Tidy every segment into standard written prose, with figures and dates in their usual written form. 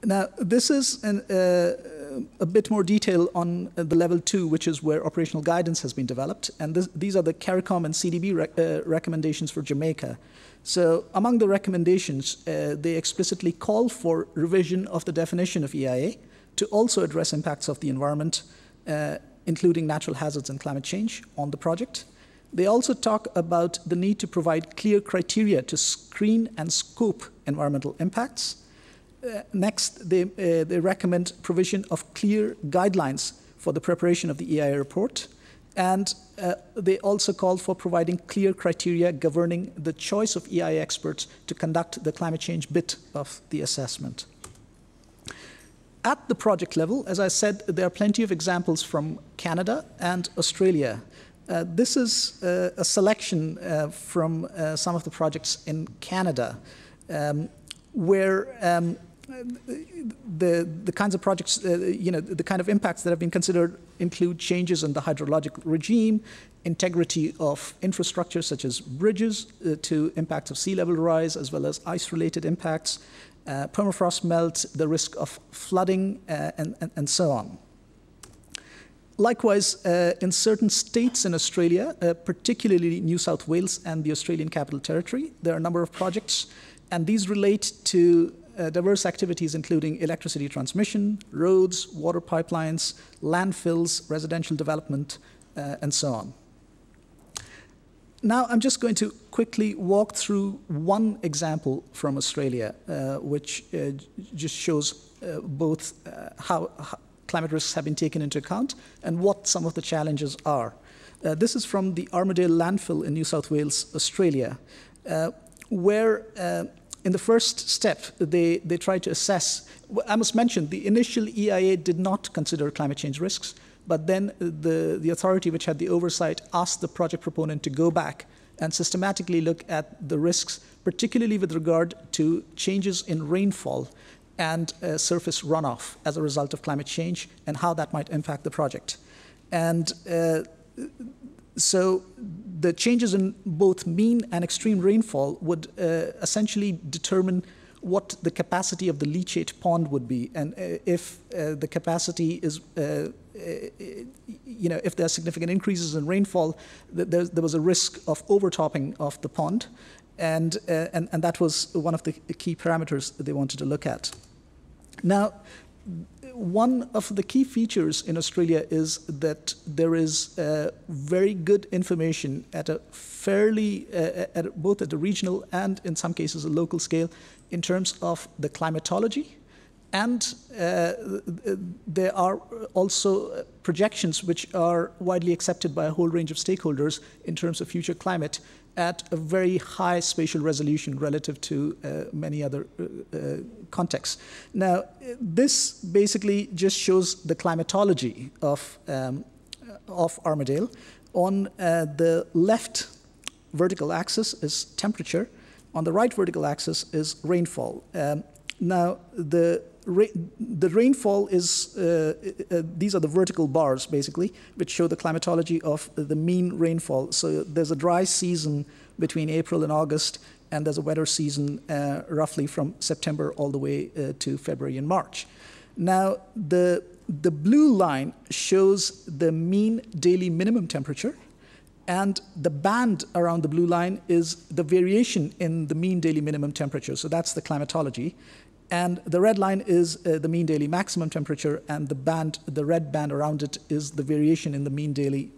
Now, this is a bit more detail on the level 2, which is where operational guidance has been developed. And these are the CARICOM and CDB recommendations for Jamaica. So among the recommendations, they explicitly call for revision of the definition of EIA to also address impacts of the environment, including natural hazards and climate change on the project. They also talk about the need to provide clear criteria to screen and scope environmental impacts. Next, they recommend provision of clear guidelines for the preparation of the EIA report. And they also call for providing clear criteria governing the choice of EIA experts to conduct the climate change bit of the assessment. At the project level, as I said, there are plenty of examples from Canada and Australia. This is a selection from some of the projects in Canada, where the kinds of projects, the kind of impacts that have been considered include changes in the hydrologic regime, integrity of infrastructure such as bridges, to impacts of sea level rise, as well as ice-related impacts, permafrost melt, the risk of flooding, and so on. Likewise, in certain states in Australia, particularly New South Wales and the Australian Capital Territory, there are a number of projects, and these relate to diverse activities including electricity transmission, roads, water pipelines, landfills, residential development, and so on. Now I'm just going to quickly walk through one example from Australia, which just shows both how climate risks have been taken into account and what some of the challenges are. This is from the Armadale landfill in New South Wales, Australia, where in the first step, they tried to assess. I must mention, the initial EIA did not consider climate change risks, but then the authority which had the oversight asked the project proponent to go back and systematically look at the risks, particularly with regard to changes in rainfall and surface runoff as a result of climate change and how that might impact the project. And so the changes in both mean and extreme rainfall would essentially determine what the capacity of the leachate pond would be. And if the capacity is, if there are significant increases in rainfall, there was a risk of overtopping of the pond. And that was one of the key parameters they wanted to look at. Now, one of the key features in Australia is that there is very good information at a fairly, both at the regional and in some cases a local scale in terms of the climatology. And there are also projections which are widely accepted by a whole range of stakeholders in terms of future climate at a very high spatial resolution relative to many other contexts. Now, this basically just shows the climatology of Armadale. On the left vertical axis is temperature. On the right vertical axis is rainfall. Now, the rainfall is, these are the vertical bars, basically, which show the climatology of the mean rainfall. So there's a dry season between April and August, and there's a wetter season roughly from September all the way to February and March. Now, the blue line shows the mean daily minimum temperature, and the band around the blue line is the variation in the mean daily minimum temperature. So that's the climatology. And the red line is the mean daily maximum temperature, and the red band around it is the variation in the mean daily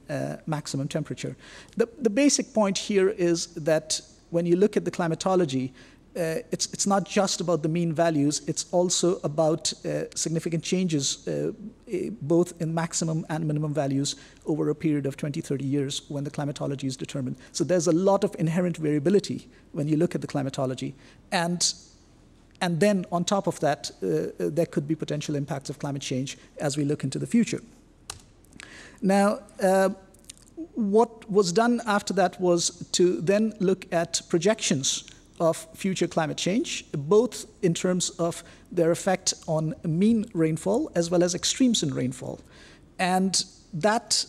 maximum temperature. The basic point here is that when you look at the climatology, it's not just about the mean values, it's also about significant changes both in maximum and minimum values over a period of 20, 30 years when the climatology is determined. So there's a lot of inherent variability when you look at the climatology. And then on top of that, there could be potential impacts of climate change as we look into the future. Now, what was done after that was to then look at projections of future climate change, both in terms of their effect on mean rainfall as well as extremes in rainfall. And that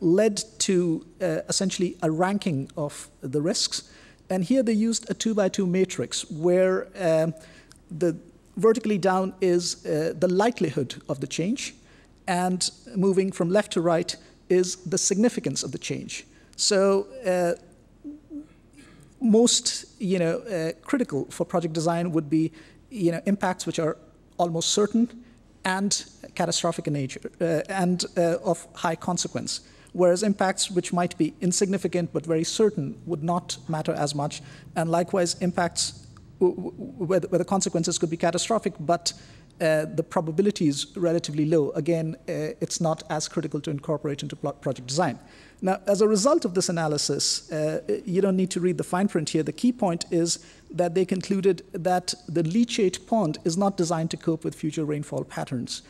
led to essentially a ranking of the risks. And here they used a 2x2 matrix where vertically down is the likelihood of the change, and moving from left to right is the significance of the change. So most critical for project design would be impacts which are almost certain and catastrophic in nature and of high consequence, whereas impacts which might be insignificant but very certain would not matter as much, and likewise impacts where the consequences could be catastrophic but the probability is relatively low. Again, it's not as critical to incorporate into project design. Now, as a result of this analysis, you don't need to read the fine print here. The key point is that they concluded that the leachate pond is not designed to cope with future rainfall patterns.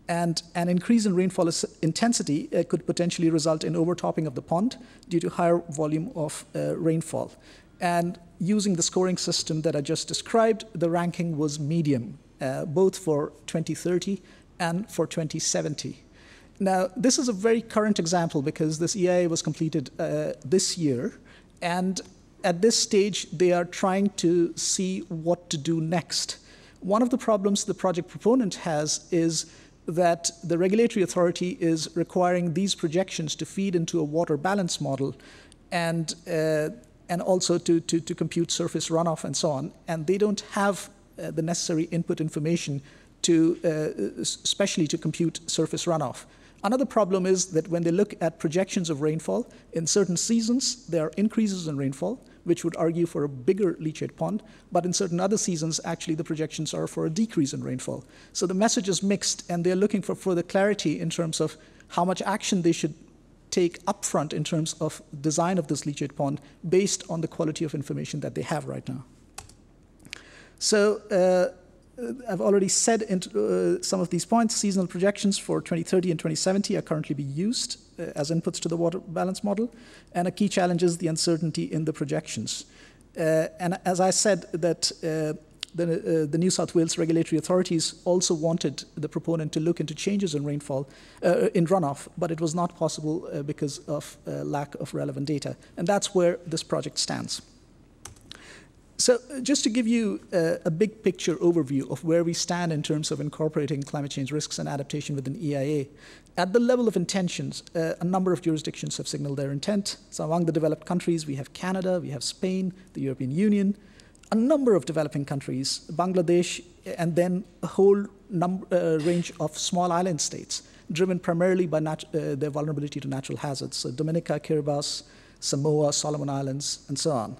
And an increase in rainfall intensity could potentially result in overtopping of the pond due to higher volume of rainfall. And using the scoring system that I just described, the ranking was medium, both for 2030 and for 2070. Now, this is a very current example because this EIA was completed this year, and at this stage, they are trying to see what to do next. One of the problems the project proponent has is that the regulatory authority is requiring these projections to feed into a water balance model and also to compute surface runoff and so on, and they don't have the necessary input information to, especially to compute surface runoff. Another problem is that when they look at projections of rainfall, in certain seasons, there are increases in rainfall, which would argue for a bigger leachate pond, but in certain other seasons, actually the projections are for a decrease in rainfall. So the message is mixed, and they're looking for further clarity in terms of how much action they should take upfront in terms of design of this leachate pond based on the quality of information that they have right now. So I've already said some of these points. Seasonal projections for 2030 and 2070 are currently being used as inputs to the water balance model, and a key challenge is the uncertainty in the projections. And as I said, that the New South Wales regulatory authorities also wanted the proponent to look into changes in rainfall, in runoff, but it was not possible because of lack of relevant data. And that's where this project stands. So just to give you a big picture overview of where we stand in terms of incorporating climate change risks and adaptation within EIA, at the level of intentions, a number of jurisdictions have signaled their intent. So among the developed countries, we have Canada, we have Spain, the European Union, a number of developing countries, Bangladesh, and then a whole range of small island states, driven primarily by their vulnerability to natural hazards. So Dominica, Kiribati, Samoa, Solomon Islands, and so on.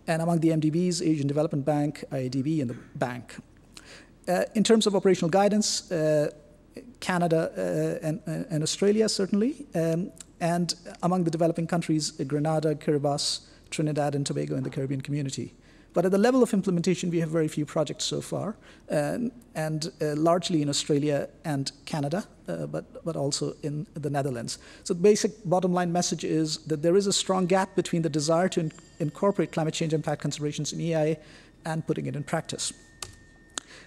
And among the MDBs, Asian Development Bank, IADB, and the bank. In terms of operational guidance, Canada and Australia, certainly. And among the developing countries, Grenada, Kiribati, Trinidad, and Tobago, and the Caribbean community. But at the level of implementation, we have very few projects so far, and largely in Australia and Canada, but also in the Netherlands. So the basic bottom line message is that there is a strong gap between the desire to incorporate climate change impact considerations in EIA and putting it in practice.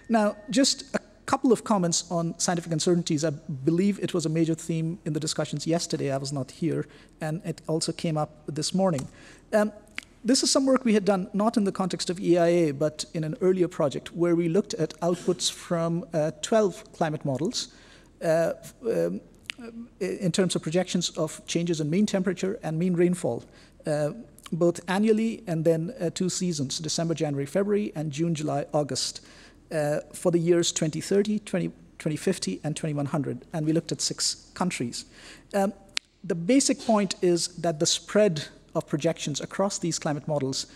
Now, just a couple of comments on scientific uncertainties. I believe it was a major theme in the discussions yesterday. I was not here, and it also came up this morning. This is some work we had done, not in the context of EIA, but in an earlier project where we looked at outputs from 12 climate models in terms of projections of changes in mean temperature and mean rainfall, both annually and then 2 seasons, December, January, February, and June, July, August, for the years 2030, 2050, and 2100. And we looked at 6 countries. The basic point is that the spread of projections across these climate models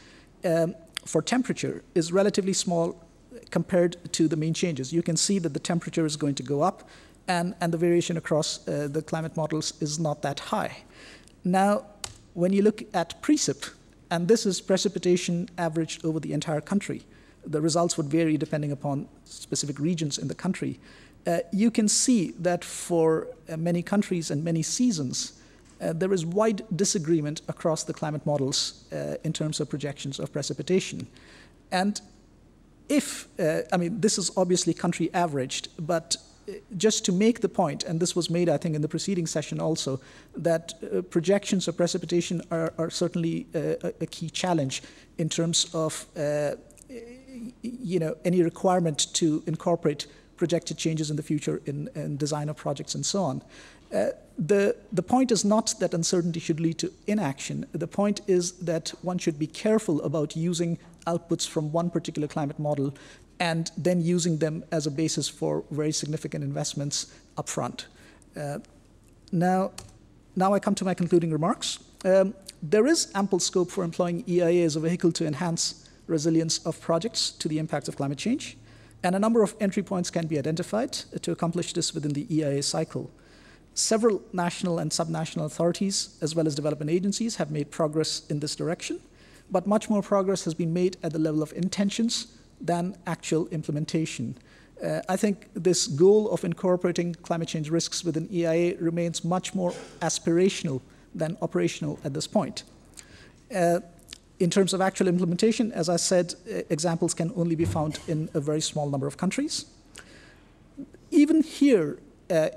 for temperature is relatively small compared to the mean changes. You can see that the temperature is going to go up, and the variation across the climate models is not that high. Now, when you look at precip, and this is precipitation averaged over the entire country, the results would vary depending upon specific regions in the country. You can see that for many countries and many seasons, there is wide disagreement across the climate models in terms of projections of precipitation. And if, I mean, this is obviously country averaged, but just to make the point, and this was made, I think, in the preceding session also, that projections of precipitation are certainly a key challenge in terms of any requirement to incorporate projected changes in the future in design of projects and so on. The point is not that uncertainty should lead to inaction. The point is that one should be careful about using outputs from one particular climate model and then using them as a basis for very significant investments upfront. Now I come to my concluding remarks. There is ample scope for employing EIA as a vehicle to enhance resilience of projects to the impacts of climate change, and a number of entry points can be identified to accomplish this within the EIA cycle. Several national and subnational authorities, as well as development agencies, have made progress in this direction, but much more progress has been made at the level of intentions than actual implementation. I think this goal of incorporating climate change risks within EIA remains much more aspirational than operational at this point. In terms of actual implementation, as I said, examples can only be found in a very small number of countries. Even here,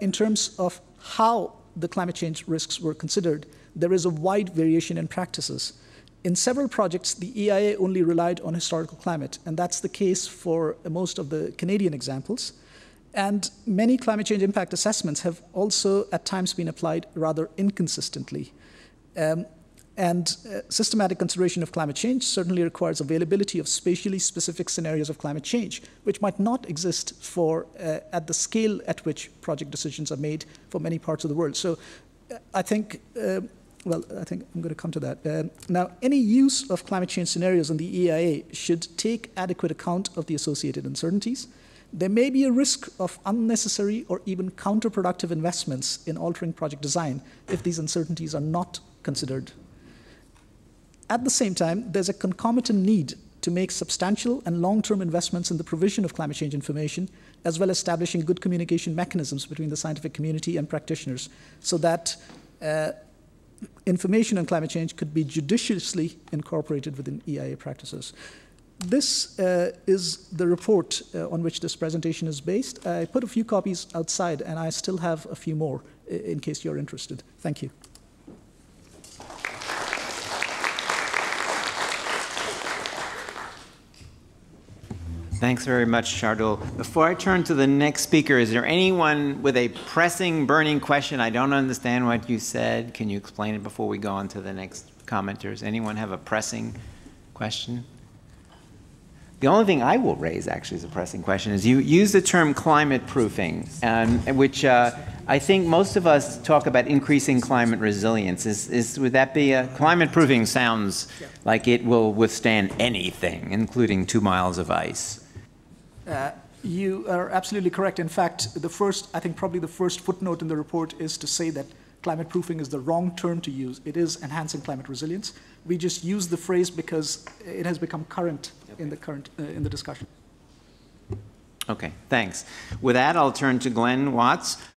in terms of how the climate change risks were considered, there is a wide variation in practices. In several projects, the EIA only relied on historical climate, and that's the case for most of the Canadian examples. And many climate change impact assessments have also at times been applied rather inconsistently. Systematic consideration of climate change certainly requires availability of spatially specific scenarios of climate change, which might not exist at the scale at which project decisions are made for many parts of the world. So I think I think I'm going to come to that. Now, any use of climate change scenarios in the EIA should take adequate account of the associated uncertainties. There may be a risk of unnecessary or even counterproductive investments in altering project design if these uncertainties are not considered. At the same time, there's a concomitant need to make substantial and long-term investments in the provision of climate change information, as well as establishing good communication mechanisms between the scientific community and practitioners, so that information on climate change could be judiciously incorporated within EIA practices. This is the report on which this presentation is based. I put a few copies outside, and I still have a few more in case you're interested. Thank you. Thanks very much, Shardul. Before I turn to the next speaker, is there anyone with a pressing, burning question? I don't understand what you said. Can you explain it before we go on to the next commenters? Anyone have a pressing question? The only thing I will raise, actually, as a pressing question is you use the term climate proofing, which I think most of us talk about increasing climate resilience. Would that be climate proofing sounds like it will withstand anything, including 2 miles of ice. You are absolutely correct. In fact, I think probably the first footnote in the report is to say that climate proofing is the wrong term to use. It is enhancing climate resilience. We just use the phrase because it has become current in the discussion. Okay, thanks. With that, I'll turn to Glenn Watts.